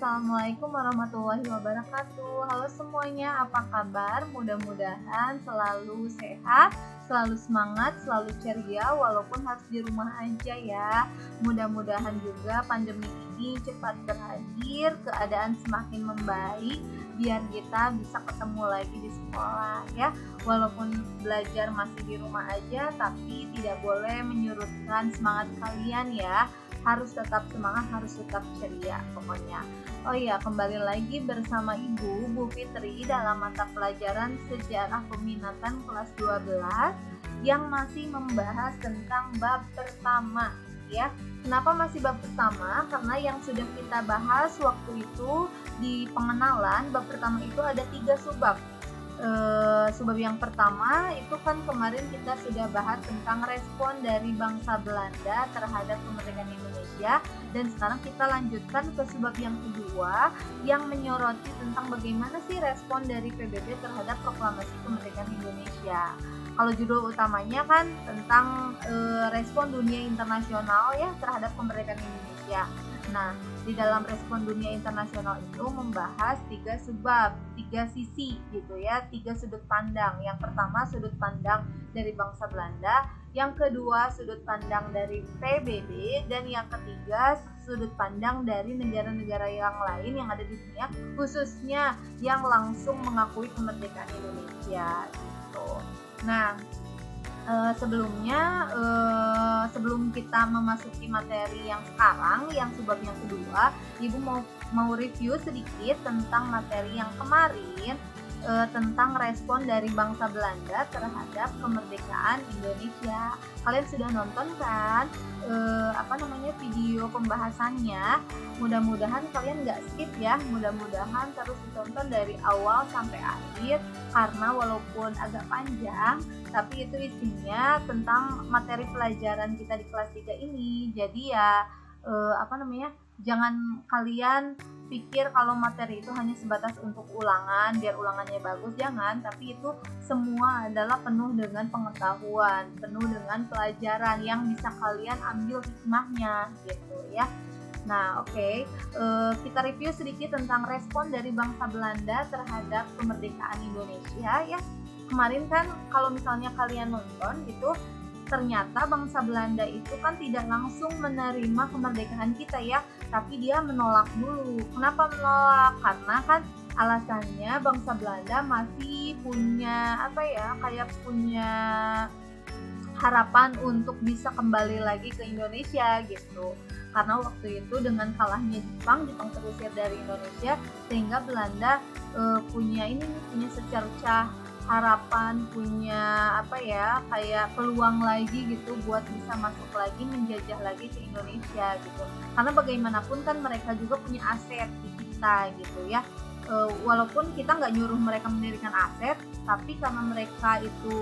Assalamualaikum warahmatullahi wabarakatuh. Halo semuanya, apa kabar? Mudah-mudahan selalu sehat, selalu semangat, selalu ceria walaupun harus di rumah aja ya. Mudah-mudahan juga pandemi ini cepat berakhir, keadaan semakin membaik biar kita bisa ketemu lagi di sekolah ya. Walaupun belajar masih di rumah aja, tapi tidak boleh menyurutkan semangat kalian ya. Harus tetap semangat, harus tetap ceria pokoknya. Oh iya, kembali lagi bersama Ibu Bu Fitri dalam mata pelajaran Sejarah Peminatan kelas 12 yang masih membahas tentang bab pertama ya. Kenapa masih bab pertama? Karena yang sudah kita bahas waktu itu di pengenalan, bab pertama itu ada 3 subbab. Sebab yang pertama itu kan kemarin kita sudah bahas tentang respon dari bangsa Belanda terhadap kemerdekaan Indonesia, dan sekarang kita lanjutkan ke sebab yang kedua yang menyoroti tentang bagaimana sih respon dari PBB terhadap proklamasi kemerdekaan Indonesia. Kalau judul utamanya kan tentang respon dunia internasional ya terhadap kemerdekaan Indonesia. Nah, di dalam respon dunia internasional itu membahas 3 sebab, 3 sisi gitu ya, 3 sudut pandang. Yang pertama sudut pandang dari bangsa Belanda, yang kedua sudut pandang dari PBB, dan yang ketiga sudut pandang dari negara-negara yang lain yang ada di dunia, khususnya yang langsung mengakui kemerdekaan Indonesia gitu. Nah, sebelum kita memasuki materi yang sekarang, yang sebab yang kedua, Ibu mau review sedikit tentang materi yang kemarin tentang respon dari bangsa Belanda terhadap kemerdekaan Indonesia. Kalian sudah nonton kan video pembahasannya? Mudah-mudahan kalian nggak skip ya, mudah-mudahan terus ditonton dari awal sampai akhir, karena walaupun agak panjang tapi itu isinya tentang materi pelajaran kita di kelas 3 ini. Jadi ya jangan kalian pikir kalau materi itu hanya sebatas untuk ulangan biar ulangannya bagus, jangan, tapi itu semua adalah penuh dengan pengetahuan, penuh dengan pelajaran yang bisa kalian ambil hikmahnya gitu ya. Nah, oke. Kita review sedikit tentang respon dari bangsa Belanda terhadap kemerdekaan Indonesia ya. Kemarin kan kalau misalnya kalian nonton gitu, ternyata bangsa Belanda itu kan tidak langsung menerima kemerdekaan kita ya, tapi dia menolak dulu. Kenapa menolak? Karena kan alasannya bangsa Belanda masih punya punya harapan untuk bisa kembali lagi ke Indonesia gitu. Karena waktu itu dengan kalahnya Jepang terusir dari Indonesia, sehingga Belanda punya secercah harapan, punya peluang lagi gitu buat bisa masuk lagi, menjajah lagi ke Indonesia gitu. Karena bagaimanapun kan mereka juga punya aset di kita gitu ya. Walaupun kita nggak nyuruh mereka mendirikan aset, tapi karena mereka itu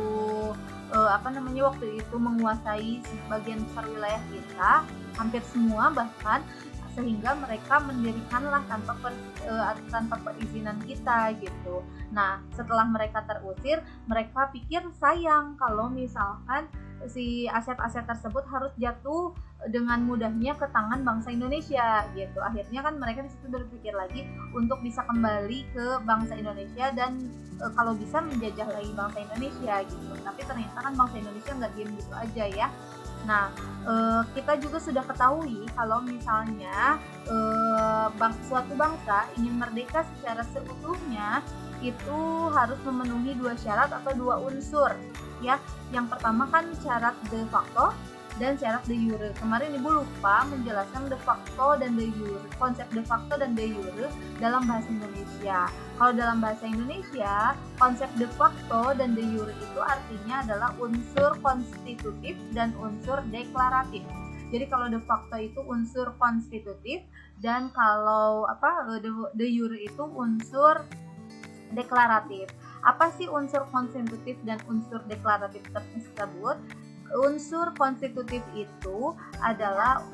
waktu itu menguasai sebagian besar wilayah kita, hampir semua bahkan, sehingga mereka mendirikanlah tanpa perizinan kita gitu. Nah, setelah mereka terusir, mereka pikir sayang kalau misalkan si aset-aset tersebut harus jatuh dengan mudahnya ke tangan bangsa Indonesia gitu. Akhirnya kan mereka di situ berpikir lagi untuk bisa kembali ke bangsa Indonesia dan kalau bisa menjajah lagi bangsa Indonesia gitu. Tapi ternyata kan bangsa Indonesia nggak diem gitu aja ya. Nah, kita juga sudah ketahui kalau misalnya suatu bangsa ingin merdeka secara seutuhnya itu harus memenuhi 2 syarat atau 2 unsur ya. Yang pertama kan syarat de facto dan syarat de jure. Kemarin Ibu lupa menjelaskan de facto dan de jure, konsep de facto dan de jure dalam bahasa Indonesia. Kalau dalam bahasa Indonesia, konsep de facto dan de jure itu artinya adalah unsur konstitutif dan unsur deklaratif. Jadi kalau de facto itu unsur konstitutif, dan kalau de jure itu unsur deklaratif. Apa sih unsur konstitutif dan unsur deklaratif tersebut? Unsur konstitutif itu adalah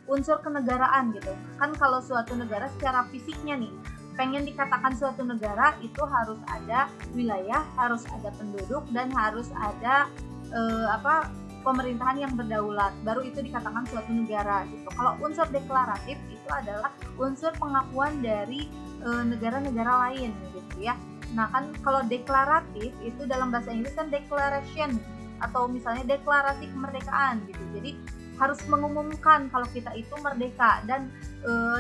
unsur kenegaraan gitu. Kan kalau suatu negara secara fisiknya nih, pengen dikatakan suatu negara itu harus ada wilayah, harus ada penduduk, dan harus ada pemerintahan yang berdaulat, baru itu dikatakan suatu negara gitu. Kalau unsur deklaratif itu adalah unsur pengakuan dari negara-negara lain gitu ya. Nah kan kalau deklaratif itu dalam bahasa Inggris kan declaration atau misalnya deklarasi kemerdekaan gitu. Jadi harus mengumumkan kalau kita itu merdeka, dan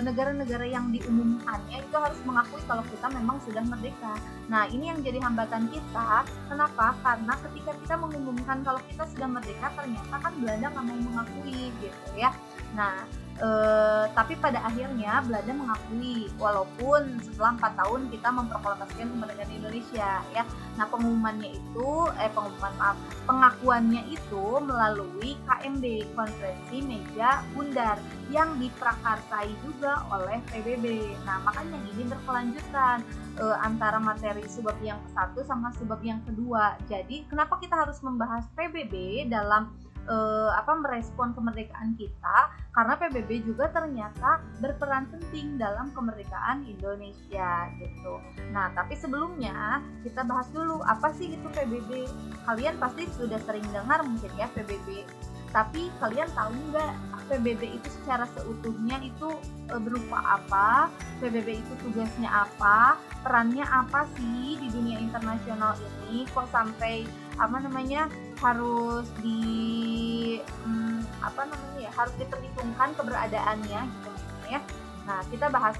negara-negara yang diumumkannya itu harus mengakui kalau kita memang sudah merdeka. Nah ini yang jadi hambatan kita. Kenapa? Karena ketika kita mengumumkan kalau kita sudah merdeka, ternyata kan Belanda nggak mau mengakui gitu ya. Nah tapi pada akhirnya Belanda mengakui, walaupun setelah 4 tahun kita memproklamasikan kemerdekaan Indonesia ya. Nah pengakuannya itu melalui KMB, Konferensi Meja Bundar, yang diprakarsai juga oleh PBB. Nah makanya ini berkelanjutan antara materi subbab yang ke-1 sama subbab yang kedua. Jadi kenapa kita harus membahas PBB dalam merespon kemerdekaan kita, karena PBB juga ternyata berperan penting dalam kemerdekaan Indonesia gitu. Nah tapi sebelumnya kita bahas dulu apa sih itu PBB. Kalian pasti sudah sering dengar mungkin ya PBB, tapi kalian tahu nggak PBB itu secara seutuhnya itu berupa apa, PBB itu tugasnya apa, perannya apa sih di dunia internasional ini, kok sampai harus harus diperhitungkan keberadaannya gitu ya. Nah kita bahas.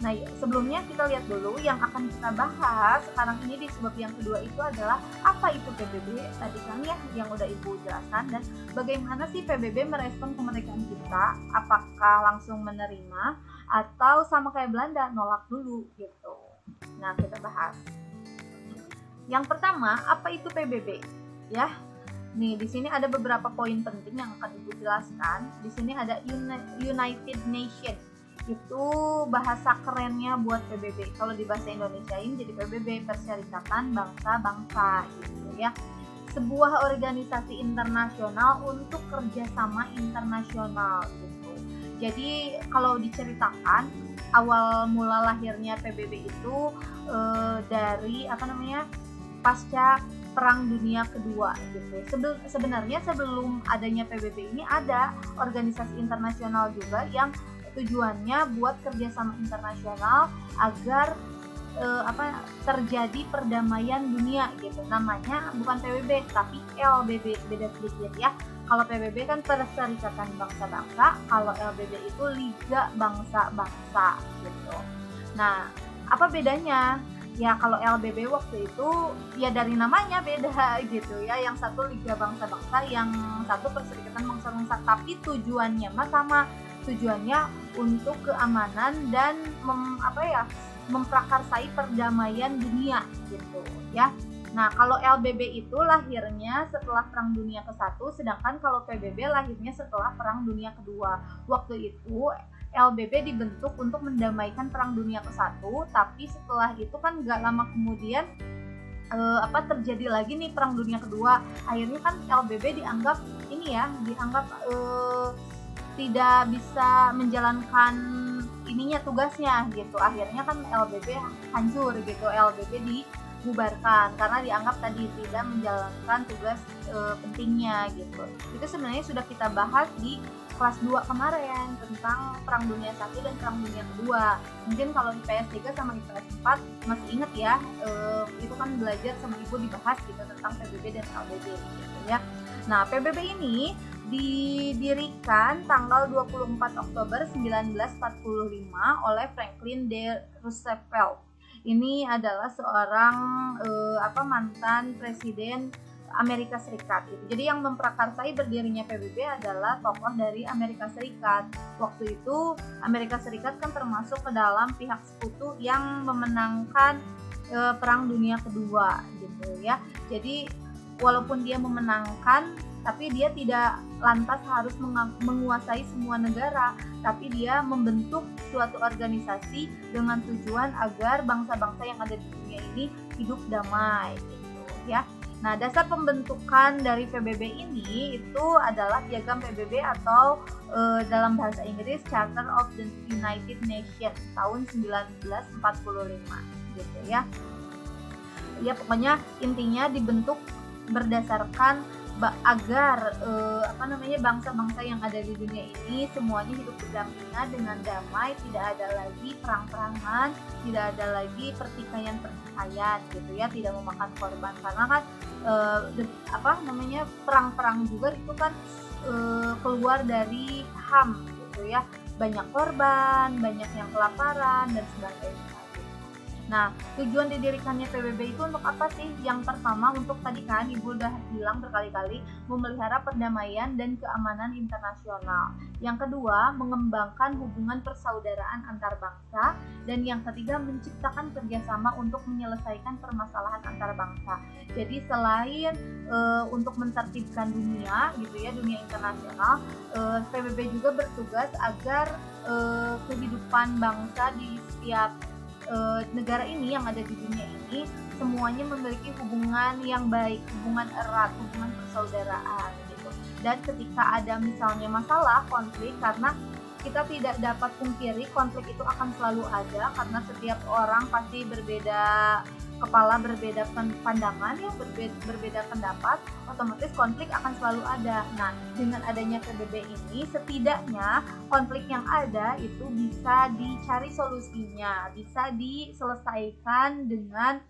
Nah sebelumnya kita lihat dulu yang akan kita bahas sekarang ini di subbab yang kedua itu adalah apa itu PBB tadi kan ya, yang udah Ibu jelaskan, dan bagaimana sih PBB merespon kemerdekaan kita, apakah langsung menerima atau sama kayak Belanda nolak dulu gitu. Nah kita bahas. Yang pertama, apa itu PBB? Ya, nih di sini ada beberapa poin penting yang akan Ibu jelaskan. Di sini ada United Nations, itu bahasa kerennya buat PBB. Kalau di bahasa Indonesiain jadi PBB, Perserikatan Bangsa-Bangsa gitu ya. Sebuah organisasi internasional untuk kerjasama internasional gitu. Jadi kalau diceritakan awal mula lahirnya PBB itu dari pasca Perang Dunia Kedua gitu. Sebenarnya sebelum adanya PBB ini ada organisasi internasional juga yang tujuannya buat kerjasama internasional agar terjadi perdamaian dunia gitu. Namanya bukan PBB tapi LBB, beda sedikit ya. Kalau PBB kan Perserikatan Bangsa-Bangsa, kalau LBB itu Liga Bangsa-Bangsa gitu. Nah, apa bedanya? Ya kalau LBB waktu itu ya dari namanya beda gitu ya, yang satu Liga Bangsa-Bangsa, yang satu Perserikatan Bangsa-Bangsa, tapi tujuannya sama, tujuannya untuk keamanan dan memprakarsai perdamaian dunia gitu ya. Nah kalau LBB itu lahirnya setelah Perang Dunia ke-1, sedangkan kalau PBB lahirnya setelah Perang Dunia Kedua. Waktu itu LBB dibentuk untuk mendamaikan Perang Dunia ke-1, tapi setelah itu kan gak lama kemudian terjadi lagi nih Perang Dunia Kedua. Akhirnya kan LBB dianggap tidak bisa menjalankan tugasnya gitu. Akhirnya kan LBB hancur gitu, LBB dibubarkan karena dianggap tadi tidak menjalankan tugas pentingnya gitu. Itu sebenarnya sudah kita bahas di kelas 2 kemarin tentang Perang Dunia 1 dan Perang Dunia Kedua. Mungkin kalau IPS 3 sama IPS 4 masih inget ya, itu kan belajar sama Ibu dibahas gitu tentang PBB dan LBB gitu ya. Nah PBB ini didirikan tanggal 24 Oktober 1945 oleh Franklin D. Roosevelt. Ini adalah seorang mantan presiden Amerika Serikat gitu. Jadi yang memprakarsai berdirinya PBB adalah tokoh dari Amerika Serikat. Waktu itu Amerika Serikat kan termasuk ke dalam pihak sekutu yang memenangkan Perang Dunia Kedua gitu ya. Jadi walaupun dia memenangkan, tapi dia tidak lantas harus menguasai semua negara, tapi dia membentuk suatu organisasi dengan tujuan agar bangsa-bangsa yang ada di dunia ini hidup damai gitu ya. Nah, dasar pembentukan dari PBB ini itu adalah piagam PBB atau dalam bahasa Inggris Charter of the United Nations tahun 1945 gitu ya. Ya pokoknya intinya dibentuk berdasarkan agar bangsa-bangsa yang ada di dunia ini semuanya hidup berdampingan dengan damai, tidak ada lagi perang-perangan, tidak ada lagi pertikaian gitu ya, tidak memakan korban, karena kan perang-perang juga itu kan keluar dari HAM gitu ya, banyak korban, banyak yang kelaparan dan sebagainya. Nah, tujuan didirikannya PBB itu untuk apa sih? Yang pertama, untuk tadi kan Ibu udah bilang berkali-kali, memelihara perdamaian dan keamanan internasional. Yang kedua, mengembangkan hubungan persaudaraan antar bangsa. Dan yang ketiga, menciptakan kerjasama untuk menyelesaikan permasalahan antar bangsa. Jadi selain untuk mentertibkan dunia gitu ya, dunia internasional, PBB juga bertugas agar kehidupan bangsa di setiap negara ini yang ada di dunia ini semuanya memiliki hubungan yang baik, hubungan erat, hubungan persaudaraan gitu. Dan ketika ada misalnya masalah, konflik, karena kita tidak dapat pungkiri konflik itu akan selalu ada, karena setiap orang pasti berbeda kepala, berbeda pandangan, ya berbeda pendapat, otomatis konflik akan selalu ada. Nah, dengan adanya PBB ini, setidaknya konflik yang ada itu bisa dicari solusinya, bisa diselesaikan dengan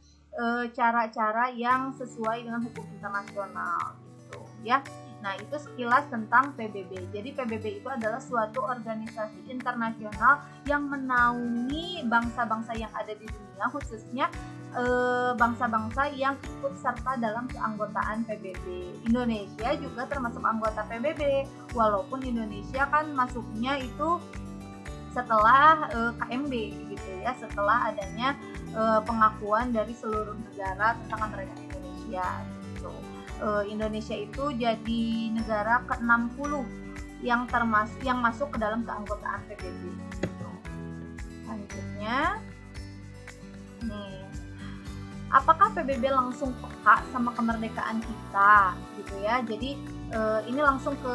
cara-cara yang sesuai dengan hukum internasional gitu ya. Nah, itu sekilas tentang PBB. Jadi PBB itu adalah suatu organisasi internasional yang menaungi bangsa-bangsa yang ada di dunia, khususnya bangsa-bangsa yang ikut serta dalam keanggotaan PBB. Indonesia juga termasuk anggota PBB, walaupun Indonesia kan masuknya itu setelah KMB gitu ya, setelah adanya pengakuan dari seluruh negara tentang kemerdekaan Indonesia gitu. Indonesia itu jadi negara ke-60 yang masuk ke dalam keanggotaan PBB gitu. Selanjutnya nih, apakah PBB langsung peka sama kemerdekaan kita gitu ya. Jadi ini langsung ke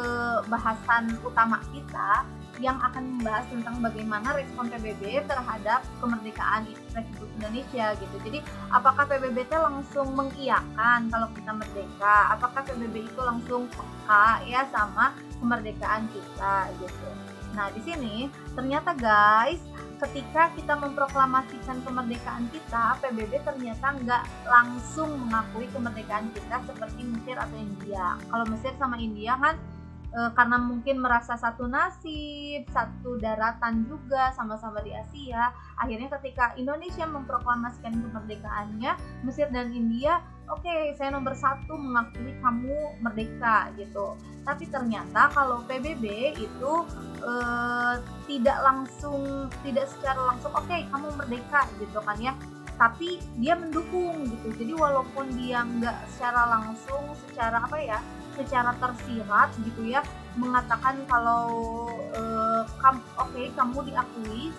bahasan utama kita yang akan membahas tentang bagaimana respon PBB terhadap kemerdekaan Republik Indonesia gitu. Jadi apakah PBB itu langsung mengiyakan kalau kita merdeka? Apakah PBB itu langsung peka ya sama kemerdekaan kita gitu. Nah, di sini ternyata guys, ketika kita memproklamasikan kemerdekaan kita, PBB ternyata nggak langsung mengakui kemerdekaan kita seperti Mesir atau India. Kalau Mesir sama India kan karena mungkin merasa satu nasib, satu daratan juga, sama-sama di Asia, akhirnya ketika Indonesia memproklamasikan kemerdekaannya, Mesir dan India, oke, saya nomor 1 mengakui kamu merdeka gitu. Tapi ternyata kalau PBB itu tidak secara langsung oke, kamu merdeka gitu kan ya, tapi dia mendukung gitu. Jadi walaupun dia nggak secara langsung, secara tersirat gitu ya, mengatakan kalau kamu diakui,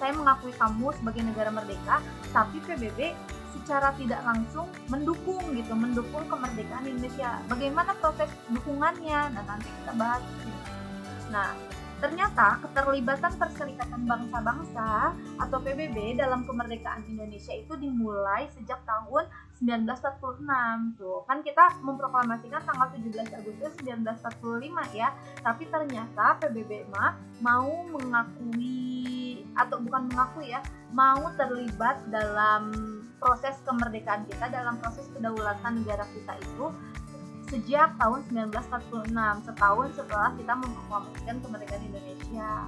saya mengakui kamu sebagai negara merdeka, tapi PBB secara tidak langsung mendukung kemerdekaan Indonesia. Bagaimana proses dukungannya? Nah, nanti kita bahas. Nah, ternyata keterlibatan Perserikatan Bangsa-Bangsa atau PBB dalam kemerdekaan Indonesia itu dimulai sejak tahun 1946 tuh. Kan kita memproklamasikan tanggal 17 Agustus 1945 ya. Tapi ternyata PBB mau mengakui atau bukan mengakui ya, mau terlibat dalam proses kemerdekaan kita, dalam proses kedaulatan negara kita itu sejak tahun 1946, setahun setelah kita memproklamasikan kemerdekaan Indonesia.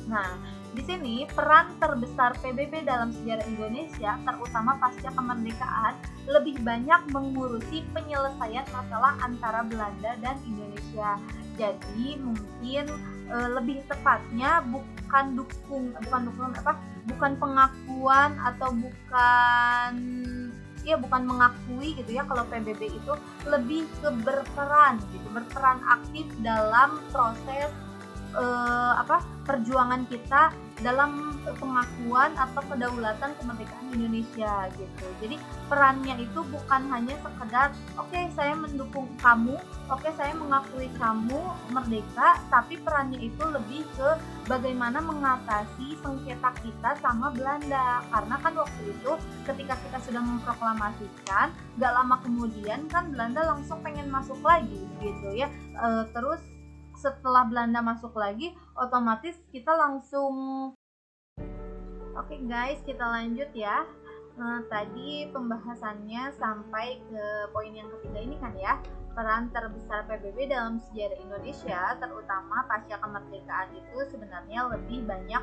Nah, di sini peran terbesar PBB dalam sejarah Indonesia, terutama pasca kemerdekaan, lebih banyak mengurusi penyelesaian masalah antara Belanda dan Indonesia. Jadi mungkin lebih tepatnya bukan pengakuan atau bukan mengakui gitu ya. Kalau PBB itu lebih ke berperan aktif dalam proses perjuangan kita dalam pengakuan atau kedaulatan kemerdekaan Indonesia gitu. Jadi perannya itu bukan hanya sekedar oke, saya mendukung kamu, oke, saya mengakui kamu merdeka, tapi perannya itu lebih ke bagaimana mengatasi sengketa kita sama Belanda. Karena kan waktu itu ketika kita sudah memproklamasikan, gak lama kemudian kan Belanda langsung pengen masuk lagi gitu ya. Terus setelah Belanda masuk lagi, otomatis kita langsung Oke guys, kita lanjut ya. Tadi pembahasannya sampai ke poin yang ketiga ini kan ya, peran terbesar PBB dalam sejarah Indonesia, terutama pasca kemerdekaan itu sebenarnya lebih banyak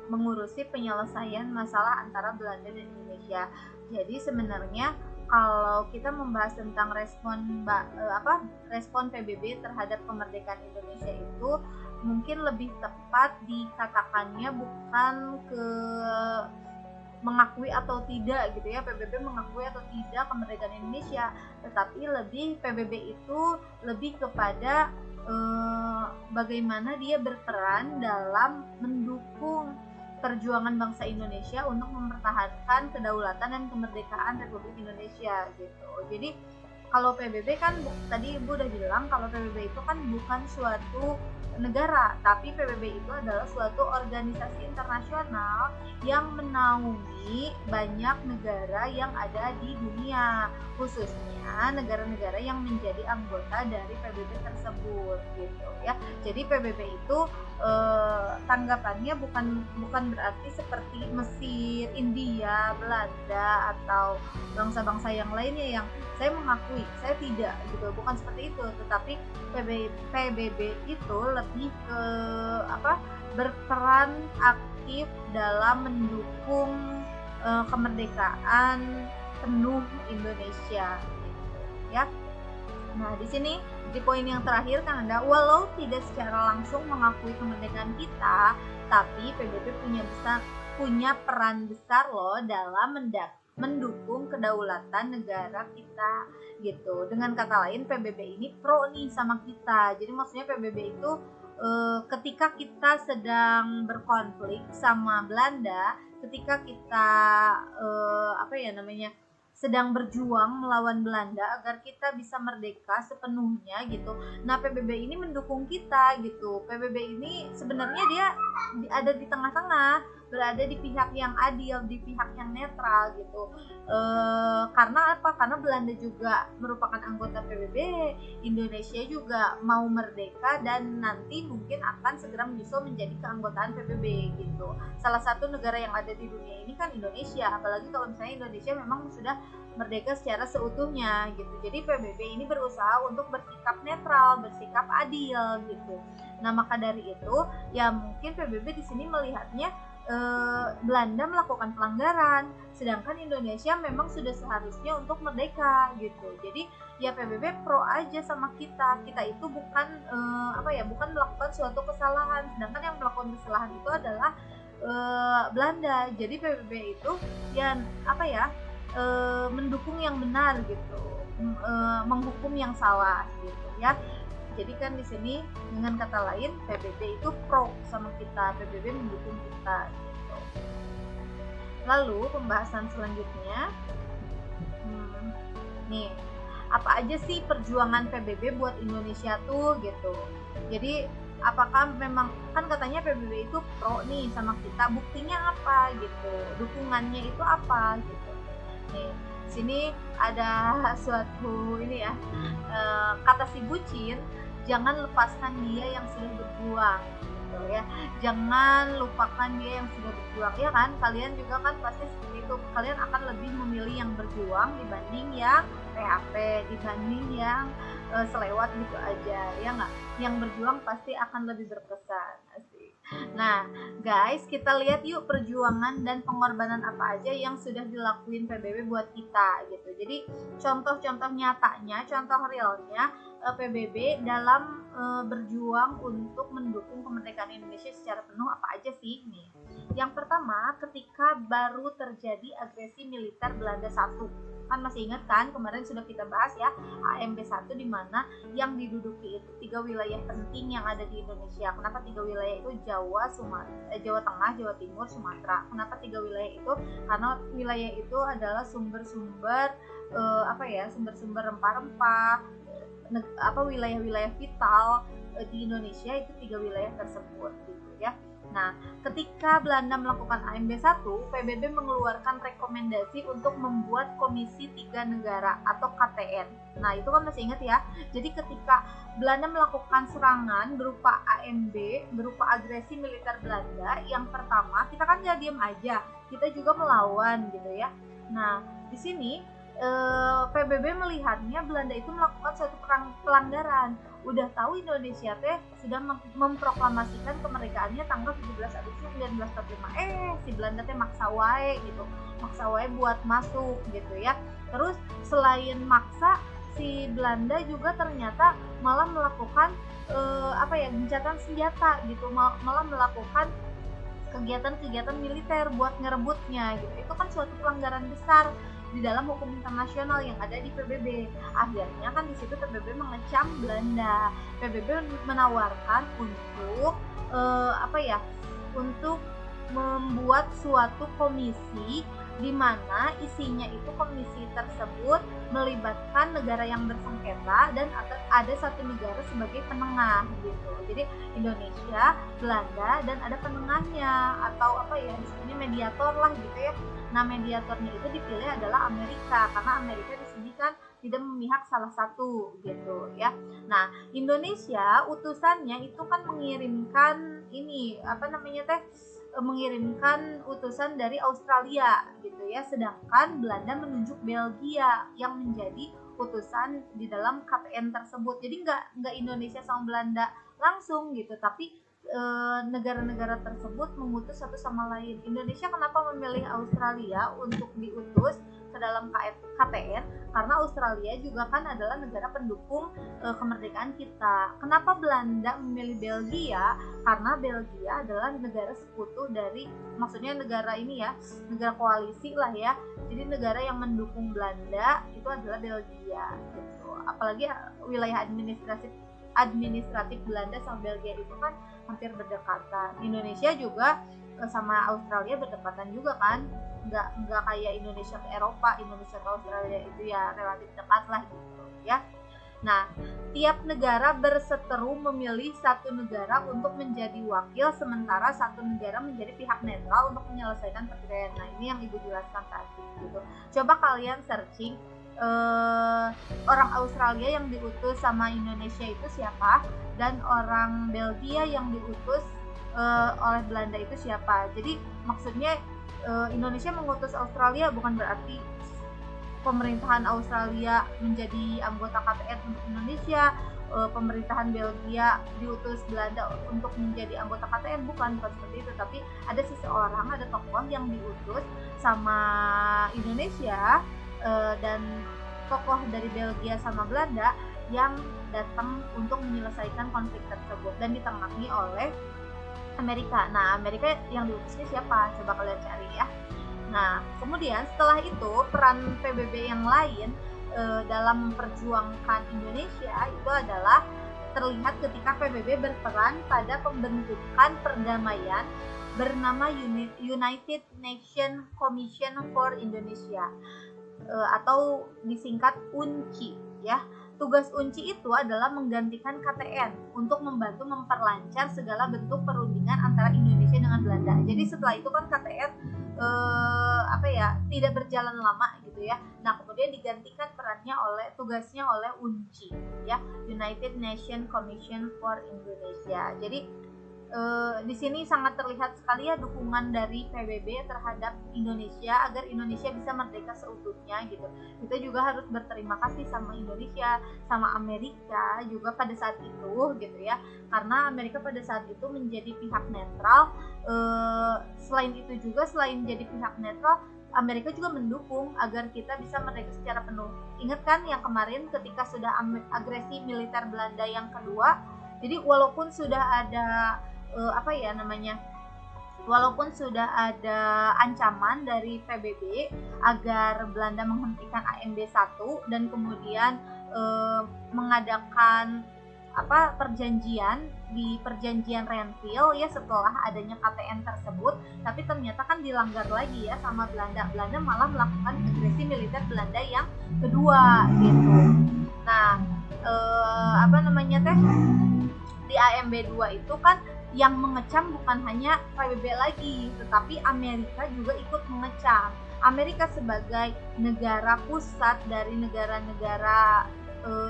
mengurusi penyelesaian masalah antara Belanda dan Indonesia. Jadi sebenarnya kalau kita membahas tentang respon PBB terhadap kemerdekaan Indonesia itu mungkin lebih tepat dikatakannya bukan ke mengakui atau tidak gitu ya, PBB mengakui atau tidak kemerdekaan Indonesia, tetapi lebih PBB itu lebih kepada bagaimana dia berperan dalam mendukung perjuangan bangsa Indonesia untuk mempertahankan kedaulatan dan kemerdekaan Republik Indonesia gitu. Jadi kalau PBB kan tadi Ibu udah bilang kalau PBB itu kan bukan suatu negara, tapi PBB itu adalah suatu organisasi internasional yang menaungi banyak negara yang ada di dunia, khususnya negara-negara yang menjadi anggota dari PBB tersebut gitu ya. Jadi PBB itu tanggapannya bukan berarti seperti Mesir, India, Belanda atau bangsa-bangsa yang lainnya yang saya mengakui, saya tidak gitu, bukan seperti itu, tetapi PBB itu lebih ke berperan aktif dalam mendukung kemerdekaan penuh Indonesia gitu ya. Nah, di sini di poin yang terakhir kan ada walau tidak secara langsung mengakui kemerdekaan kita, tapi PBB punya peran besar loh dalam mendukung kedaulatan negara kita gitu. Dengan kata lain PBB ini pro nih sama kita. Jadi maksudnya PBB itu ketika kita sedang berkonflik sama Belanda, ketika kita sedang berjuang melawan Belanda agar kita bisa merdeka sepenuhnya gitu. Nah, PBB ini mendukung kita gitu. PBB ini sebenarnya dia ada di tengah-tengah, berada di pihak yang adil, di pihak yang netral gitu. Karena apa? Karena Belanda juga merupakan anggota PBB, Indonesia juga mau merdeka dan nanti mungkin akan segera menyusul menjadi keanggotaan PBB gitu. Salah satu negara yang ada di dunia ini kan Indonesia, apalagi kalau misalnya Indonesia memang sudah merdeka secara seutuhnya gitu. Jadi PBB ini berusaha untuk bersikap netral, bersikap adil gitu. Nah, maka dari itu ya mungkin PBB di sini melihatnya Belanda melakukan pelanggaran, sedangkan Indonesia memang sudah seharusnya untuk merdeka gitu. Jadi ya PBB pro aja sama kita. Kita itu bukan bukan melakukan suatu kesalahan, sedangkan yang melakukan kesalahan itu adalah Belanda. Jadi PBB itu ya mendukung yang benar gitu, menghukum yang salah gitu ya. Jadi kan di sini dengan kata lain PBB itu pro sama kita, PBB mendukung kita gitu. Lalu pembahasan selanjutnya, nih apa aja sih perjuangan PBB buat Indonesia tuh gitu. Jadi apakah memang kan katanya PBB itu pro nih sama kita, buktinya apa gitu, dukungannya itu apa gitu. Nih sini ada suatu kata si bucin, jangan lepaskan dia yang sudah berjuang gitu ya, jangan lupakan dia yang sudah berjuang ya kan. Kalian juga kan pasti seperti itu, kalian akan lebih memilih yang berjuang dibanding yang PAP, dibanding yang selewat gitu aja ya nggak. Yang berjuang pasti akan lebih berkesan. Asik. Nah guys, kita lihat yuk perjuangan dan pengorbanan apa aja yang sudah dilakuin PBB buat kita gitu. Jadi contoh-contoh nyatanya, contoh realnya PBB dalam berjuang untuk mendukung kemerdekaan Indonesia secara penuh apa aja sih nih. Yang pertama, ketika baru terjadi agresi militer Belanda 1. Kan masih ingat kan, kemarin sudah kita bahas ya, AMB 1 di mana yang diduduki itu 3 wilayah penting yang ada di Indonesia. Kenapa 3 wilayah itu? Jawa, Jawa Tengah, Jawa Timur, Sumatera. Kenapa 3 wilayah itu? Karena wilayah itu adalah sumber-sumber sumber-sumber rempah-rempah, wilayah-wilayah vital di Indonesia itu 3 wilayah tersebut gitu ya. Nah, ketika Belanda melakukan AMB 1, PBB mengeluarkan rekomendasi untuk membuat Komisi 3 Negara atau KTN. Nah, itu kan masih ingat ya. Jadi ketika Belanda melakukan serangan berupa AMB, berupa agresi militer Belanda, yang pertama kita kan nggak diam aja, kita juga melawan gitu ya. Nah, di sini PBB melihatnya Belanda itu melakukan suatu pelanggaran. Udah tahu Indonesia teh sudah memproklamasikan kemerdekaannya tanggal 17 Agustus 1945. Si Belanda teh maksa wae gitu. Maksa wae buat masuk gitu ya. Terus selain maksa, si Belanda juga ternyata malah melakukan gencatan senjata gitu. Malah melakukan kegiatan-kegiatan militer buat ngerebutnya gitu. Itu kan suatu pelanggaran besar di dalam hukum internasional yang ada di PBB. Akhirnya kan di situ PBB mengecam Belanda. PBB menawarkan untuk untuk membuat suatu komisi di mana isinya itu komisi tersebut melibatkan negara yang bersengketa dan ada satu negara sebagai penengah gitu. Jadi Indonesia, Belanda, dan ada penengahnya atau disebutnya mediator lah gitu ya. Nah, mediatornya itu dipilih adalah Amerika karena Amerika di sini kan tidak memihak salah satu gitu ya. Nah, Indonesia utusannya itu kan mengirimkan mengirimkan utusan dari Australia gitu ya, sedangkan Belanda menunjuk Belgia yang menjadi utusan di dalam KTN tersebut. Jadi nggak Indonesia sama Belanda langsung gitu, tapi negara-negara tersebut mengutus satu sama lain. Indonesia kenapa memilih Australia untuk diutus ke dalam KTN? Karena Australia juga kan adalah negara pendukung kemerdekaan kita. Kenapa Belanda memilih Belgia? Karena Belgia adalah negara sekutu dari, maksudnya negara negara koalisi lah ya. Jadi negara yang mendukung Belanda itu adalah Belgia gitu. Apalagi wilayah administratif Belanda sama Belgia itu kan hampir berdekatan. Indonesia juga sama Australia berdekatan juga kan, nggak kayak Indonesia ke Eropa. Indonesia ke Australia itu ya relatif dekat lah gitu ya. Nah, tiap negara berseteru memilih satu negara untuk menjadi wakil, sementara satu negara menjadi pihak netral untuk menyelesaikan pertikaian. Nah, ini yang Ibu jelaskan tadi gitu. Coba kalian searching orang Australia yang diutus sama Indonesia itu siapa, dan orang Belgia yang diutus oleh Belanda itu siapa. Jadi maksudnya Indonesia mengutus Australia bukan berarti pemerintahan Australia menjadi anggota KTN untuk Indonesia, pemerintahan Belgia diutus Belanda untuk menjadi anggota KTN, bukan seperti itu. Tapi ada seseorang, ada tokoh yang diutus sama Indonesia dan tokoh dari Belgia sama Belanda yang datang untuk menyelesaikan konflik tersebut dan ditengahi oleh Amerika. Nah, Amerika yang diutusnya siapa? Coba kalian cari ya. Nah, kemudian setelah itu peran PBB yang lain dalam memperjuangkan Indonesia itu adalah terlihat ketika PBB berperan pada pembentukan perdamaian bernama United Nations Commission for Indonesia atau disingkat UNCI ya. Tugas UNCI itu adalah menggantikan KTN untuk membantu memperlancar segala bentuk perundingan antara Indonesia dengan Belanda. Jadi setelah itu kan KTN tidak berjalan lama gitu ya. Nah, kemudian digantikan tugasnya oleh UNCI ya, United Nations Commission for Indonesia. Jadi di sini sangat terlihat sekali ya dukungan dari PBB terhadap Indonesia agar Indonesia bisa merdeka seutuhnya gitu. Kita juga harus berterima kasih sama Indonesia, sama Amerika juga pada saat itu gitu ya. Karena Amerika pada saat itu menjadi pihak netral. Selain itu juga, selain jadi pihak netral, Amerika juga mendukung agar kita bisa merdeka secara penuh. Ingat kan yang kemarin ketika sudah agresi militer Belanda yang kedua, jadi walaupun sudah ada Walaupun sudah ada ancaman dari PBB agar Belanda menghentikan AMB 1 dan kemudian mengadakan perjanjian di perjanjian Renville ya setelah adanya KTN tersebut, tapi ternyata kan dilanggar lagi ya sama Belanda. Belanda malah melakukan agresi militer Belanda yang kedua gitu. Nah, di AMB 2 itu kan yang mengecam bukan hanya PBB lagi, tetapi Amerika juga ikut mengecam. Amerika sebagai negara pusat dari negara-negara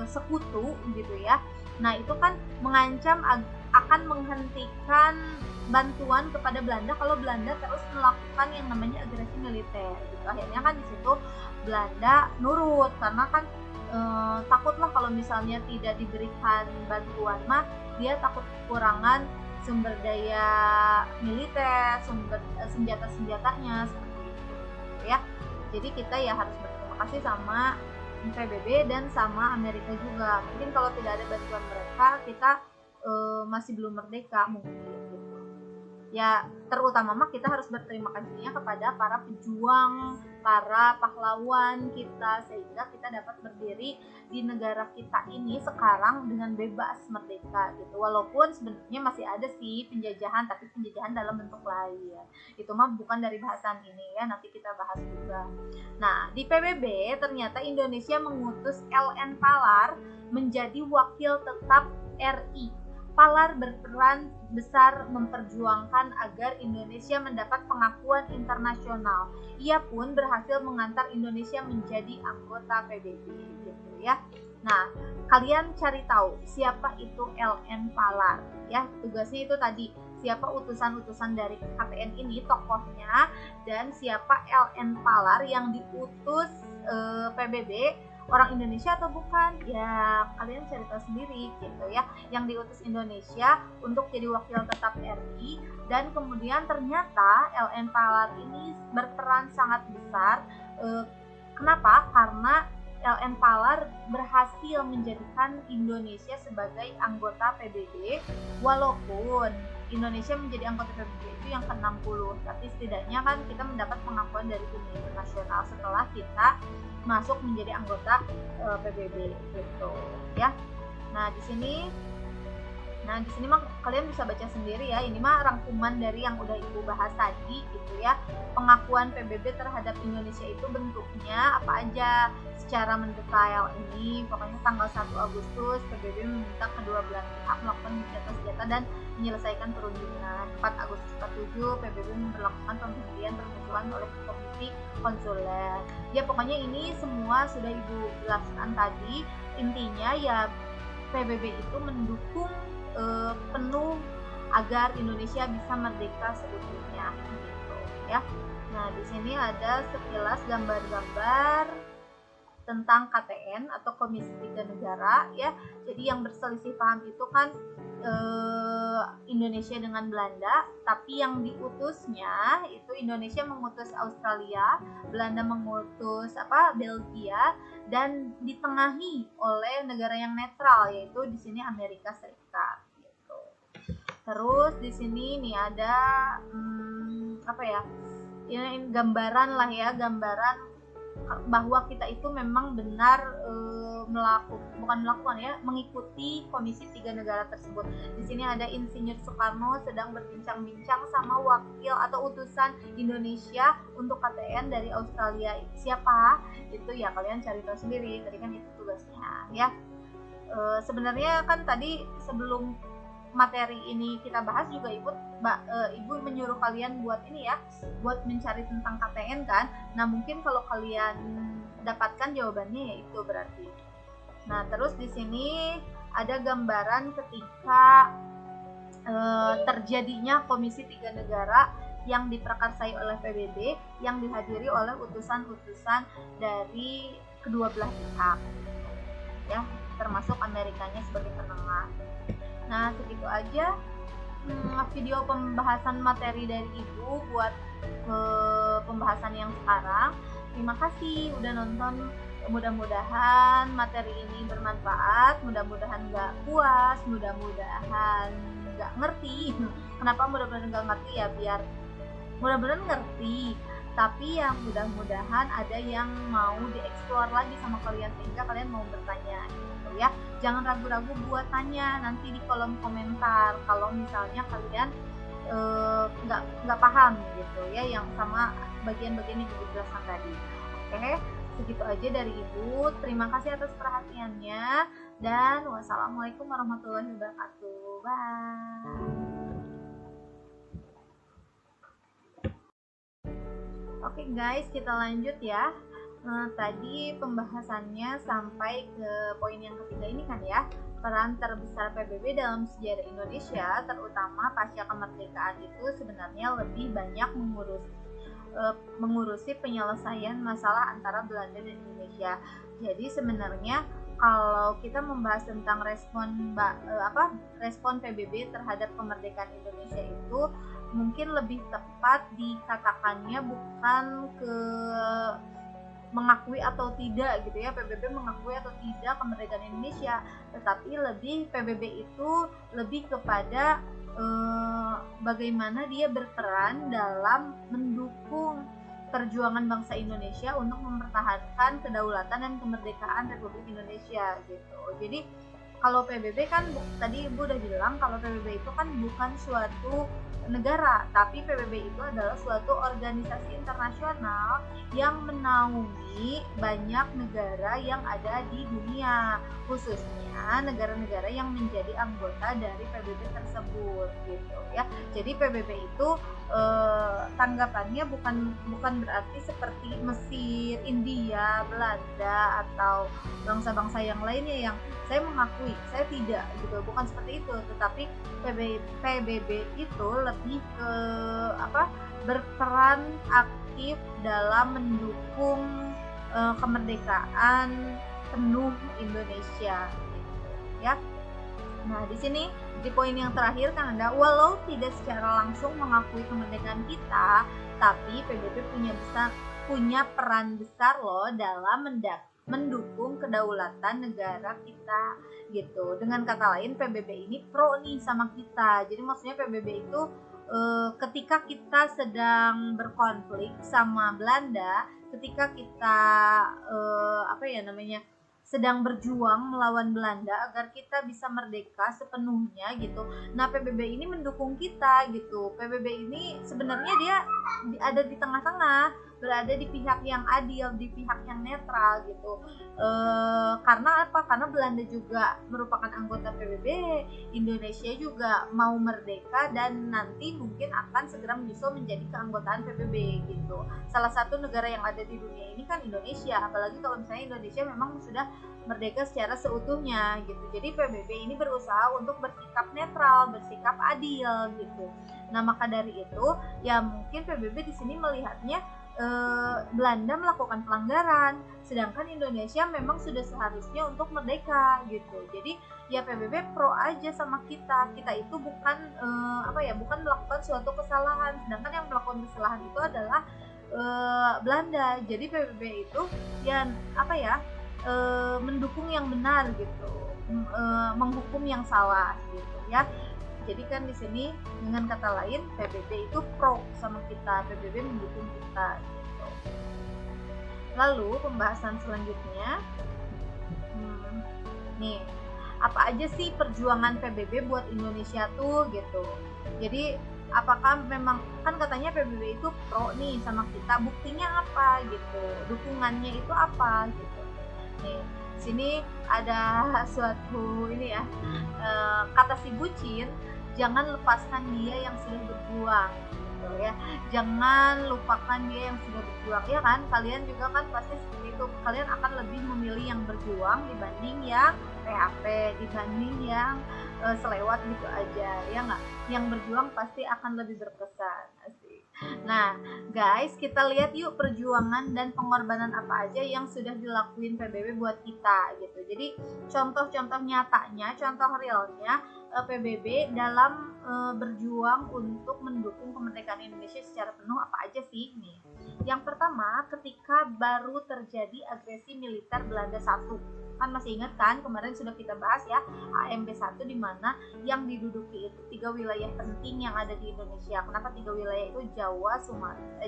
sekutu gitu ya. Nah, itu kan mengancam akan menghentikan bantuan kepada Belanda kalau Belanda terus melakukan yang namanya agresi militer gitu. Akhirnya kan di situ Belanda nurut karena kan takutlah kalau misalnya tidak diberikan bantuan mah dia takut kekurangan sumber daya militer, sumber senjata-senjatanya seperti itu ya. Jadi kita ya harus berterima kasih sama PBB dan sama Amerika juga. Mungkin kalau tidak ada bantuan mereka, kita masih belum merdeka mungkin gitu. Ya terutama mah kita harus berterima kasihnya kepada para pejuang, para pahlawan kita sehingga kita dapat berdiri di negara kita ini sekarang dengan bebas merdeka gitu. Walaupun sebenarnya masih ada sih penjajahan, tapi penjajahan dalam bentuk lain. Itu mah bukan dari bahasan ini ya, nanti kita bahas juga. Nah, di PBB ternyata Indonesia mengutus LN Palar menjadi wakil tetap RI. Palar berperan besar memperjuangkan agar Indonesia mendapat pengakuan internasional. Ia pun berhasil mengantar Indonesia menjadi anggota PBB gitu ya. Nah, kalian cari tahu siapa itu LN Palar ya. Tugasnya itu tadi, siapa utusan-utusan dari KTN ini, tokohnya, dan siapa LN Palar yang diutus PBB, orang Indonesia atau bukan, ya kalian cari tahu sendiri gitu ya. Yang diutus Indonesia untuk jadi wakil tetap RI, dan kemudian ternyata LN Palar ini berperan sangat besar. Kenapa? Karena LN Palar berhasil menjadikan Indonesia sebagai anggota PBB, walaupun Indonesia menjadi anggota PBB itu yang ke-60, tapi setidaknya kan kita mendapat pengakuan dari dunia internasional setelah kita masuk menjadi anggota PBB gitu ya. Nah, di sini mah kalian bisa baca sendiri ya. Ini mah rangkuman dari yang udah Ibu bahas tadi gitu ya. Pengakuan PBB terhadap Indonesia itu bentuknya apa aja secara mendetail ini. Pokoknya tanggal 1 Agustus PBB meminta kedua belah pihak melakukan gencatan senjata dan menyelesaikan perundingan. 4 Agustus 47 PBB memperlakukan pemberhentian permusuhan oleh Komisi Konsuler. Ya pokoknya ini semua sudah Ibu jelaskan tadi. Intinya ya PBB itu mendukung penuh agar Indonesia bisa merdeka seutuhnya gitu ya. Nah, di sini ada sekilas gambar-gambar tentang KTN atau Komisi 3 Negara ya. Jadi yang berselisih paham itu kan Indonesia dengan Belanda, tapi yang diutusnya itu Indonesia mengutus Australia, Belanda mengutus Belgia, dan ditengahi oleh negara yang netral yaitu di sini Amerika Serikat gitu. Terus di sini nih ada ini gambaran lah ya, gambaran bahwa kita itu memang benar mengikuti Komisi 3 Negara tersebut. Di sini ada Insinyur Soekarno sedang berbincang-bincang sama wakil atau utusan Indonesia untuk KTN dari Australia. Siapa? Itu ya kalian cari tahu sendiri. Tadi kan itu tugasnya ya. Sebenarnya kan tadi sebelum materi ini kita bahas juga Ibu menyuruh kalian buat ini ya, buat mencari tentang KTN kan. Nah, mungkin kalau kalian dapatkan jawabannya ya itu berarti. Nah, terus di sini ada gambaran ketika terjadinya Komisi 3 Negara yang diprakarsai oleh PBB yang dihadiri oleh utusan-utusan dari kedua belah pihak ya, termasuk Amerikanya sebagai penengah. Nah, segitu aja video pembahasan materi dari Ibu buat pembahasan yang sekarang. Terima kasih udah nonton. Mudah-mudahan materi ini bermanfaat, mudah-mudahan gak puas, mudah-mudahan gak ngerti. Kenapa mudah-mudahan gak ngerti ya? Biar mudah-mudahan ngerti. Tapi yang mudah-mudahan ada yang mau dieksplor lagi sama kalian sehingga kalian mau bertanya gitu ya. Jangan ragu-ragu buat tanya nanti di kolom komentar kalau misalnya kalian nggak paham gitu ya yang sama bagian-bagian yang dijelaskan tadi. Oke, segitu aja dari Ibu. Terima kasih atas perhatiannya dan wassalamualaikum warahmatullahi wabarakatuh. Bye. Oke guys, kita lanjut ya. Tadi pembahasannya sampai ke poin yang ketiga ini kan ya, peran terbesar PBB dalam sejarah Indonesia, terutama pasca kemerdekaan itu sebenarnya lebih banyak mengurusi penyelesaian masalah antara Belanda dan Indonesia. Jadi sebenarnya kalau kita membahas tentang respon PBB terhadap kemerdekaan Indonesia itu mungkin lebih tepat dikatakannya bukan ke mengakui atau tidak gitu ya, PBB mengakui atau tidak kemerdekaan Indonesia, tetapi lebih PBB itu lebih kepada bagaimana dia berperan dalam mendukung perjuangan bangsa Indonesia untuk mempertahankan kedaulatan dan kemerdekaan Republik Indonesia gitu. Jadi kalau PBB kan tadi Ibu udah bilang kalau PBB itu kan bukan suatu negara, tapi PBB itu adalah suatu organisasi internasional yang menaungi banyak negara yang ada di dunia, khususnya negara-negara yang menjadi anggota dari PBB tersebut gitu ya. Jadi PBB itu tanggapannya bukan berarti seperti Mesir, India, Belanda atau bangsa-bangsa yang lainnya yang saya mengakui, saya tidak gitu, bukan seperti itu, tetapi PBB itu lebih ke berperan aktif dalam mendukung kemerdekaan penuh Indonesia gitu ya. Nah, di sini di poin yang terakhir kan ada walau tidak secara langsung mengakui kemerdekaan kita, tapi PBB punya peran besar loh dalam mendukung kedaulatan negara kita gitu. Dengan kata lain PBB ini pro nih sama kita. Jadi maksudnya PBB itu ketika kita sedang berkonflik sama Belanda, ketika kita sedang berjuang melawan Belanda agar kita bisa merdeka sepenuhnya gitu. Nah, PBB ini mendukung kita gitu. PBB ini sebenarnya dia ada di tengah-tengah, berada di pihak yang adil, di pihak yang netral gitu. Karena apa? Karena Belanda juga merupakan anggota PBB, Indonesia juga mau merdeka dan nanti mungkin akan segera menyusul menjadi keanggotaan PBB gitu. Salah satu negara yang ada di dunia ini kan Indonesia, apalagi kalau misalnya Indonesia memang sudah merdeka secara seutuhnya gitu. Jadi PBB ini berusaha untuk bersikap netral, bersikap adil gitu. Nah, maka dari itu ya mungkin PBB di sini melihatnya Belanda melakukan pelanggaran, sedangkan Indonesia memang sudah seharusnya untuk merdeka gitu. Jadi ya PBB pro aja sama kita. Kita itu bukan bukan melakukan suatu kesalahan, sedangkan yang melakukan kesalahan itu adalah Belanda. Jadi PBB itu ya mendukung yang benar gitu, menghukum yang salah gitu ya. Jadi kan di sini dengan kata lain PBB itu pro sama kita, PBB mendukung kita gitu. Lalu pembahasan selanjutnya, nih apa aja sih perjuangan PBB buat Indonesia tuh gitu. Jadi apakah memang kan katanya PBB itu pro nih sama kita, buktinya apa gitu, dukungannya itu apa gitu. Nih sini ada suatu ini ya, kata si bucin, jangan lepaskan dia yang sudah berjuang gitu ya, jangan lupakan dia yang sudah berjuang ya kan. Kalian juga kan pasti seperti itu, kalian akan lebih memilih yang berjuang dibanding yang PHP, dibanding yang selewat gitu aja ya nggak. Yang berjuang pasti akan lebih berkesan. Asik. Nah guys, kita lihat yuk perjuangan dan pengorbanan apa aja yang sudah dilakuin PBB buat kita gitu. Jadi contoh-contoh nyatanya, contoh realnya PBB dalam berjuang untuk mendukung kemerdekaan Indonesia secara penuh apa aja sih nih. Yang pertama, ketika baru terjadi agresi militer Belanda 1. Kan masih ingat kan, kemarin sudah kita bahas ya, AMB 1 di mana yang diduduki itu 3 wilayah penting yang ada di Indonesia. Kenapa 3 wilayah itu? Jawa,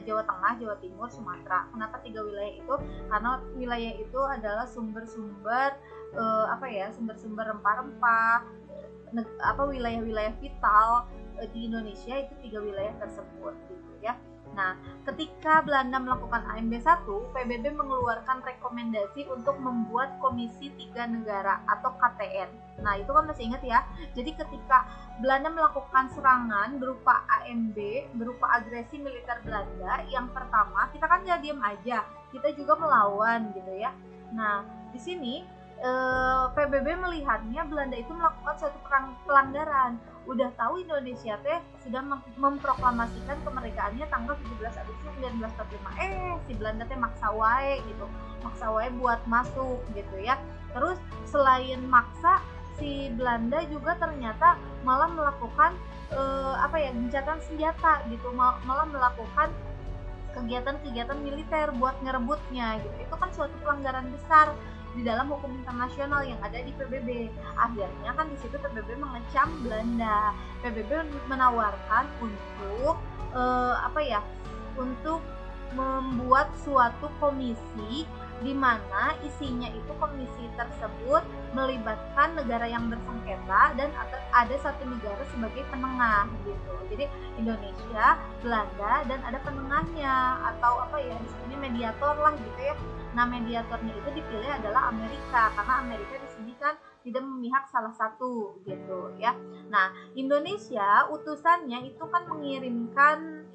Jawa Tengah, Jawa Timur, Sumatera. Kenapa 3 wilayah itu? Karena wilayah itu adalah sumber-sumber sumber-sumber rempah-rempah, wilayah-wilayah vital di Indonesia itu 3 wilayah tersebut gitu ya. Nah, ketika Belanda melakukan AMB 1, PBB mengeluarkan rekomendasi untuk membuat Komisi 3 Negara atau KTN. Nah, itu kan masih ingat ya. Jadi ketika Belanda melakukan serangan berupa AMB, berupa agresi militer Belanda, yang pertama kita kan nggak diam aja, kita juga melawan gitu ya. Nah, di sini PBB melihatnya Belanda itu melakukan suatu pelanggaran. Udah tahu Indonesia teh sudah memproklamasikan kemerdekaannya tanggal 17 Agustus 1945. Si Belanda teh maksa wae gitu. Maksa wae buat masuk gitu ya. Terus selain maksa, si Belanda juga ternyata malah melakukan gencatan senjata gitu, malah melakukan kegiatan-kegiatan militer buat ngerebutnya gitu. Itu kan suatu pelanggaran besar di dalam hukum internasional yang ada di PBB. Akhirnya kan di situ PBB mengecam Belanda. PBB menawarkan untuk untuk membuat suatu komisi di mana isinya itu komisi tersebut melibatkan negara yang bersengketa dan ada satu negara sebagai penengah gitu. Jadi Indonesia, Belanda, dan ada penengahnya atau disebutnya mediator lah gitu ya. Nah, mediatornya itu dipilih adalah Amerika karena Amerika di sini kan tidak memihak salah satu gitu ya. Nah, Indonesia utusannya itu kan mengirimkan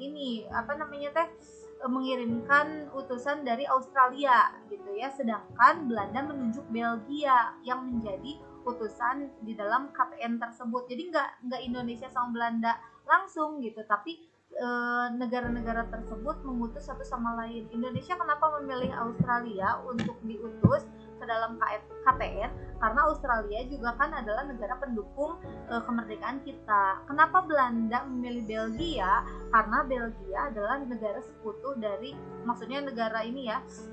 mengirimkan utusan dari Australia gitu ya, sedangkan Belanda menunjuk Belgia yang menjadi utusan di dalam KTN tersebut. Jadi nggak Indonesia sama Belanda langsung gitu, tapi negara-negara tersebut mengutus satu sama lain. Indonesia kenapa memilih Australia untuk diutus ke dalam KTN? Karena Australia juga kan adalah negara pendukung kemerdekaan kita. Kenapa Belanda memilih Belgia? Karena Belgia adalah negara sekutu dari, maksudnya negara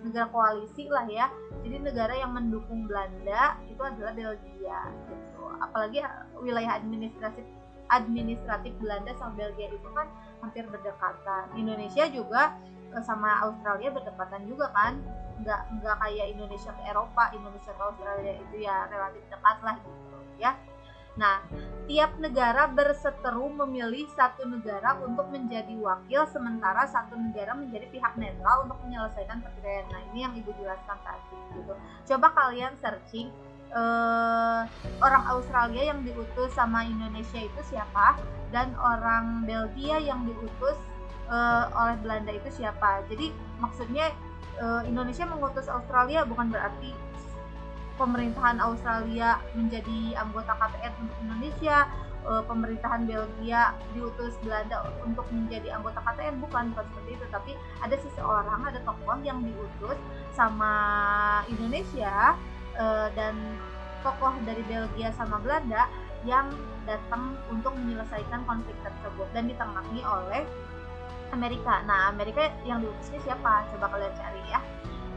negara koalisi lah ya. Jadi negara yang mendukung Belanda itu adalah Belgia gitu. Apalagi wilayah administratif Belanda sama Belgia itu kan hampir berdekatan. Indonesia juga sama Australia berdekatan juga kan, nggak kayak Indonesia ke Eropa, Indonesia ke Australia itu ya relatif dekat lah gitu ya. Nah, tiap negara berseteru memilih satu negara untuk menjadi wakil, sementara satu negara menjadi pihak netral untuk menyelesaikan pertikaian. Nah, ini yang Ibu jelaskan tadi gitu. Coba kalian searching orang Australia yang diutus sama Indonesia itu siapa, dan orang Belgia yang diutus oleh Belanda itu siapa. Jadi maksudnya Indonesia mengutus Australia bukan berarti pemerintahan Australia menjadi anggota KTN untuk Indonesia, pemerintahan Belgia diutus Belanda untuk menjadi anggota KTN, bukan seperti itu. Tapi ada seseorang, ada tokoh yang diutus sama Indonesia dan tokoh dari Belgia sama Belanda yang datang untuk menyelesaikan konflik tersebut dan ditengahi oleh Amerika. Nah, Amerika yang diutusnya siapa? Coba kalian cari ya.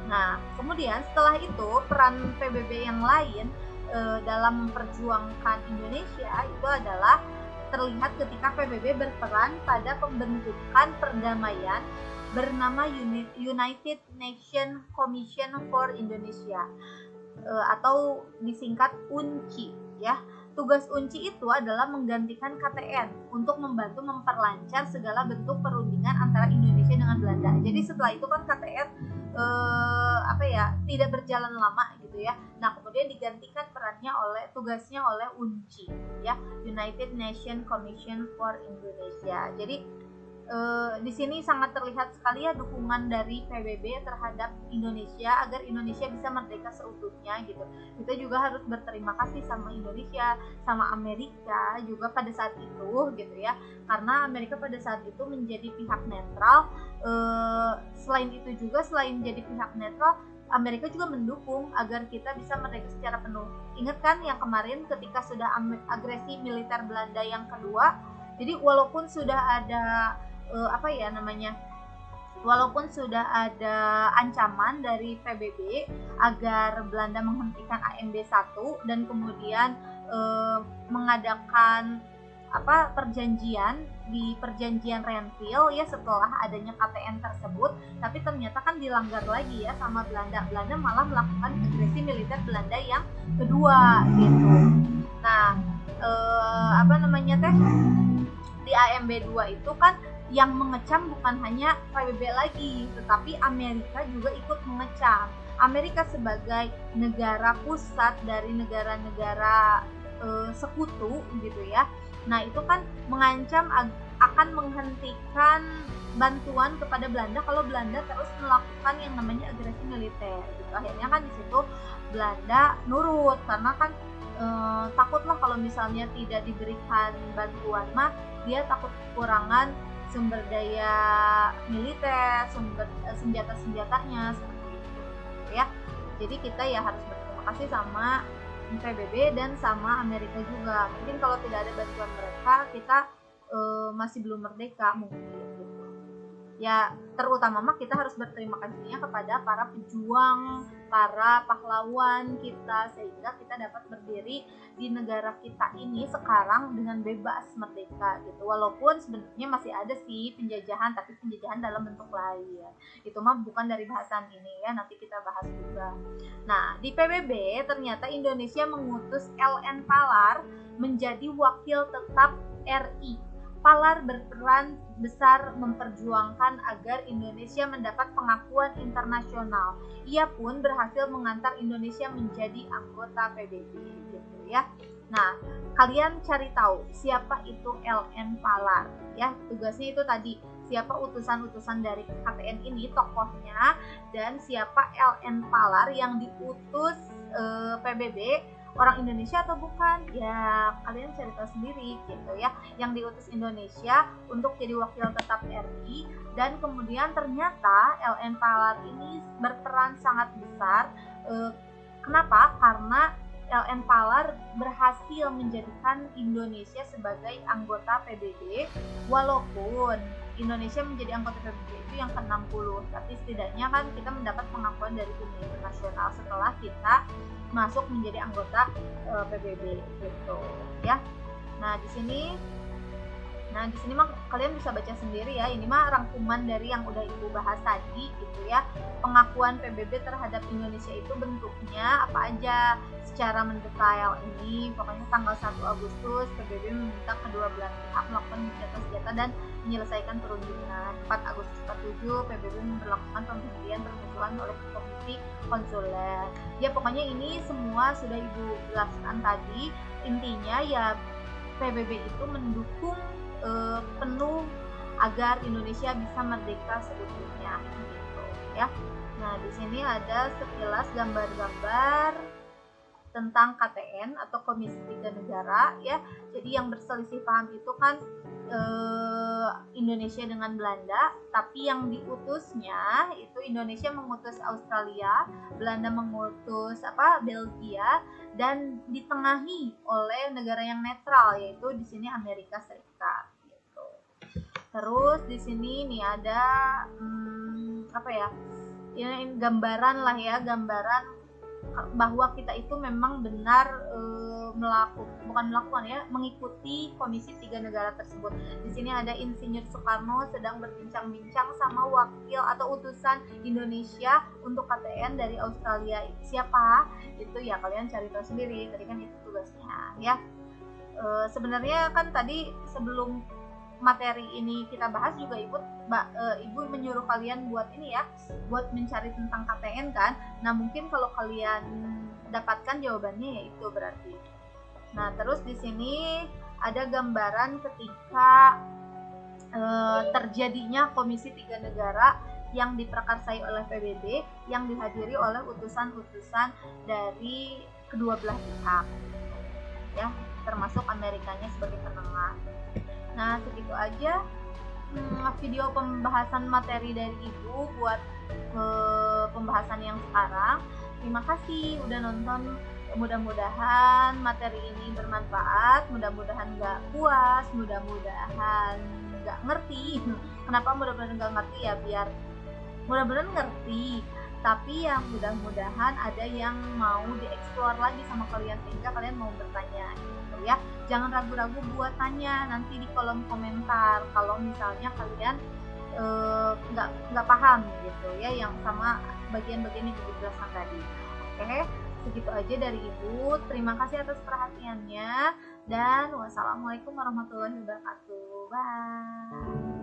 Nah, kemudian setelah itu peran PBB yang lain dalam memperjuangkan Indonesia itu adalah terlihat ketika PBB berperan pada pembentukan perdamaian bernama United Nations Commission for Indonesia atau disingkat UNCI ya. Tugas UNCI itu adalah menggantikan KTN untuk membantu memperlancar segala bentuk perundingan antara Indonesia dengan Belanda. Jadi setelah itu kan KTN tidak berjalan lama gitu ya. Nah, kemudian digantikan tugasnya oleh UNCI ya, United Nations Commission for Indonesia. Jadi di sini sangat terlihat sekali ya dukungan dari PBB terhadap Indonesia agar Indonesia bisa merdeka seutuhnya gitu. Kita juga harus berterima kasih sama Indonesia, sama Amerika juga pada saat itu gitu ya. Karena Amerika pada saat itu menjadi pihak netral. Selain itu juga, selain jadi pihak netral, Amerika juga mendukung agar kita bisa merdeka secara penuh. Ingat kan yang kemarin ketika sudah agresi militer Belanda yang kedua, jadi walaupun sudah ada Walaupun sudah ada ancaman dari PBB agar Belanda menghentikan AMB 1 dan kemudian mengadakan perjanjian di perjanjian Renville ya setelah adanya KTN tersebut, tapi ternyata kan dilanggar lagi ya sama Belanda. Belanda malah melakukan agresi militer Belanda yang kedua gitu. Nah, di AMB 2 itu kan yang mengecam bukan hanya PBB lagi, tetapi Amerika juga ikut mengecam. Amerika sebagai negara pusat dari negara-negara sekutu gitu ya. Nah, itu kan mengancam akan menghentikan bantuan kepada Belanda kalau Belanda terus melakukan yang namanya agresi militer gitu. Akhirnya kan di situ Belanda nurut karena kan takutlah kalau misalnya tidak diberikan bantuan mah dia takut kekurangan sumber daya militer, sumber senjata-senjatanya seperti itu ya. Jadi kita ya harus berterima kasih sama PBB dan sama Amerika juga. Mungkin kalau tidak ada bantuan mereka, kita masih belum merdeka mungkin gitu. Ya terutama mah kita harus berterima kasihnya kepada para pejuang, para pahlawan kita sehingga kita dapat berdiri di negara kita ini sekarang dengan bebas merdeka gitu. Walaupun sebenarnya masih ada sih penjajahan, tapi penjajahan dalam bentuk lain. Itu mah bukan dari bahasan ini ya, nanti kita bahas juga. Nah, di PBB ternyata Indonesia mengutus LN Palar menjadi wakil tetap RI. Palar berperan besar memperjuangkan agar Indonesia mendapat pengakuan internasional. Ia pun berhasil mengantar Indonesia menjadi anggota PBB gitu ya. Nah, kalian cari tahu siapa itu LN Palar ya. Tugasnya itu tadi siapa utusan-utusan dari KTN ini, tokohnya, dan siapa LN Palar yang diutus PBB, orang Indonesia atau bukan, ya kalian cari tahu sendiri gitu ya. Yang diutus Indonesia untuk jadi wakil tetap RI, dan kemudian ternyata LN Palar ini berperan sangat besar. Kenapa? Karena LN Palar berhasil menjadikan Indonesia sebagai anggota PBB, walaupun Indonesia menjadi anggota PBB itu yang ke-60, tapi setidaknya kan kita mendapat pengakuan dari dunia internasional setelah kita masuk menjadi anggota PBB gitu ya. Nah, di sini mah kalian bisa baca sendiri ya. Ini mah rangkuman dari yang udah Ibu bahas tadi gitu ya. Pengakuan PBB terhadap Indonesia itu bentuknya apa aja secara mendetail ini. Pokoknya tanggal 1 Agustus PBB meminta kedua belah pihak melakukan gencatan senjata dan menyelesaikan perundingan. 4 Agustus 47 PBB memperlakukan pemberhentian permusuhan oleh Komisi Konsuler. Ya pokoknya ini semua sudah Ibu jelaskan tadi. Intinya ya PBB itu mendukung penuh agar Indonesia bisa merdeka seutuhnya gitu ya. Nah, di sini ada sekilas gambar-gambar tentang KTN atau Komisi 3 Negara ya. Jadi yang berselisih paham itu kan Indonesia dengan Belanda, tapi yang diutusnya itu Indonesia mengutus Australia, Belanda mengutus Belgia, dan ditengahi oleh negara yang netral yaitu di sini Amerika Serikat gitu. Terus di sini nih ada ini gambaran lah ya, gambaran bahwa kita itu memang benar mengikuti Komisi 3 Negara tersebut. Di sini ada Insinyur Soekarno sedang berbincang-bincang sama wakil atau utusan Indonesia untuk KTN dari Australia. Siapa? Itu ya kalian cari tahu sendiri. Tadi kan itu tugasnya ya. Sebenarnya kan tadi sebelum materi ini kita bahas juga Ibu menyuruh kalian buat ini ya, buat mencari tentang KTN kan. Nah mungkin kalau kalian dapatkan jawabannya ya itu berarti. Nah terus di sini ada gambaran ketika terjadinya Komisi 3 Negara yang diprakarsai oleh PBB yang dihadiri oleh utusan-utusan dari kedua belah pihak ya, termasuk Amerikanya sebagai penengah. Nah segitu aja video pembahasan materi dari Ibu buat pembahasan yang sekarang. Terima kasih udah nonton. Mudah-mudahan materi ini bermanfaat, mudah-mudahan gak puas, mudah-mudahan nggak ngerti. Kenapa mudah-mudahan nggak ngerti ya, biar mudah-mudahan ngerti, tapi yang mudah-mudahan ada yang mau dieksplor lagi sama kalian sehingga kalian mau bertanya gitu ya. Jangan ragu-ragu buat tanya nanti di kolom komentar kalau misalnya kalian nggak paham gitu ya yang sama bagian-bagian yang dijelaskan tadi. Oke, segitu aja dari Ibu. Terima kasih atas perhatiannya dan wassalamualaikum warahmatullahi wabarakatuh. Bye.